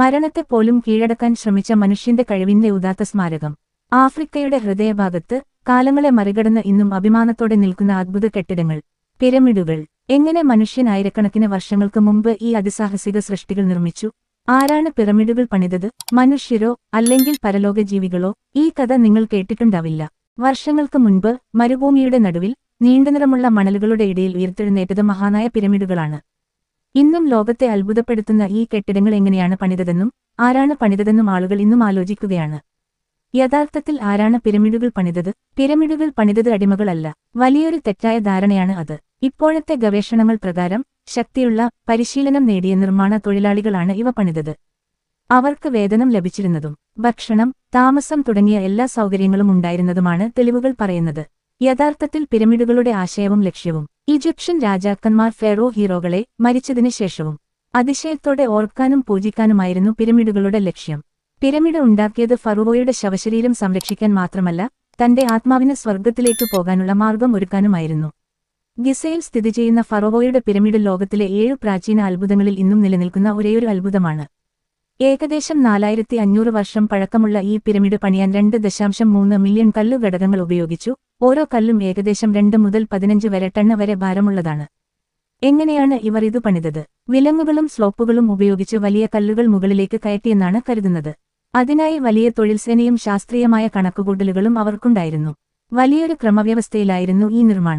മരണത്തെപ്പോലും കീഴടക്കാൻ ശ്രമിച്ച മനുഷ്യന്റെ കഴിവിന്റെ ഉദാത്ത സ്മാരകം. ആഫ്രിക്കയുടെ ഹൃദയഭാഗത്ത് കാലങ്ങളെ മറികടന്ന് ഇന്നും അഭിമാനത്തോടെ നിൽക്കുന്ന അദ്ഭുത കെട്ടിടങ്ങൾ. പിരമിഡുകൾ. എങ്ങനെ മനുഷ്യൻ ആയിരക്കണക്കിന് വർഷങ്ങൾക്ക് മുമ്പ് ഈ അതിസാഹസിക സൃഷ്ടികൾ നിർമ്മിച്ചു? ആരാണ് പിരമിഡുകൾ പണിതത്? മനുഷ്യരോ അല്ലെങ്കിൽ പരലോക ജീവികളോ? ഈ കഥ നിങ്ങൾ കേട്ടിട്ടുണ്ടാവില്ല. വർഷങ്ങൾക്ക് മുൻപ് മരുഭൂമിയുടെ നടുവിൽ നീണ്ടനിറമുള്ള മണലുകളുടെ ഇടയിൽ ഉയർത്തെഴുന്നേറ്റത് മഹാനായ പിരമിഡുകളാണ്. ഇന്നും ലോകത്തെ അത്ഭുതപ്പെടുത്തുന്ന ഈ കെട്ടിടങ്ങൾ എങ്ങനെയാണ് പണിതതെന്നും ആരാണ് പണിതതെന്നും ആളുകൾ ഇന്നും ആലോചിക്കുകയാണ്. യഥാർത്ഥത്തിൽ ആരാണ് പിരമിഡുകൾ പണിതത്? പിരമിഡുകൾ പണിതത് അടിമകളല്ല. വലിയൊരു തെറ്റായ ധാരണയാണ് അത്. ഇപ്പോഴത്തെ ഗവേഷണങ്ങൾ പ്രകാരം ശക്തിയുള്ള പരിശീലനം നേടിയ നിർമ്മാണ തൊഴിലാളികളാണ് ഇവ പണിതത്. അവർക്ക് വേതനം ലഭിച്ചിരുന്നതും ഭക്ഷണം, താമസം തുടങ്ങിയ എല്ലാ സൗകര്യങ്ങളും ഉണ്ടായിരുന്നതുമാണ് തെളിവുകൾ പറയുന്നത്. യഥാർത്ഥത്തിൽ പിരമിഡുകളുടെ ആശയവും ലക്ഷ്യവും ഈജിപ്ഷ്യൻ രാജാക്കന്മാർ ഫെറോ ഹീറോകളെ മരിച്ചതിനു ശേഷവും അതിശയത്തോടെ ഓർക്കാനും പൂജിക്കാനുമായിരുന്നു പിരമിഡുകളുടെ ലക്ഷ്യം. പിരമിഡ് ഉണ്ടാക്കിയത് ഫറോവയുടെ ശവശരീരം സംരക്ഷിക്കാൻ മാത്രമല്ല, തന്റെ ആത്മാവിന് സ്വർഗത്തിലേക്ക് പോകാനുള്ള മാർഗം ഒരുക്കാനുമായിരുന്നു. ഗിസയിൽ സ്ഥിതി ചെയ്യുന്ന ഫറോവയുടെ പിരമിഡ് ലോകത്തിലെ 7 പ്രാചീന അത്ഭുതങ്ങളിൽ ഇന്നും നിലനിൽക്കുന്ന ഒരേയൊരു അത്ഭുതമാണ്. ഏകദേശം 4500 വർഷം പഴക്കമുള്ള ഈ പിരമിഡ് പണിയാൻ 2.3 മില്യൺ കല്ലു ഘടകങ്ങൾ ഉപയോഗിച്ചു. ഓരോ കല്ലും ഏകദേശം 2 മുതൽ 15 വരെ ടൺ വരെ ഭാരമുള്ളതാണ്. എങ്ങനെയാണ് ഇവർ ഇത് പണിതത്? വിലങ്ങുകളും സ്ലോപ്പുകളും ഉപയോഗിച്ച് വലിയ കല്ലുകൾ മുകളിലേക്ക് കയറ്റിയെന്നാണ് കരുതുന്നത്. അതിനായി വലിയ തൊഴിൽസേനയും ശാസ്ത്രീയമായ കണക്കുകൂട്ടലുകളും അവർക്കുണ്ടായിരുന്നു. വലിയൊരു ക്രമവ്യവസ്ഥയിലായിരുന്നു ഈ നിർമ്മാണം.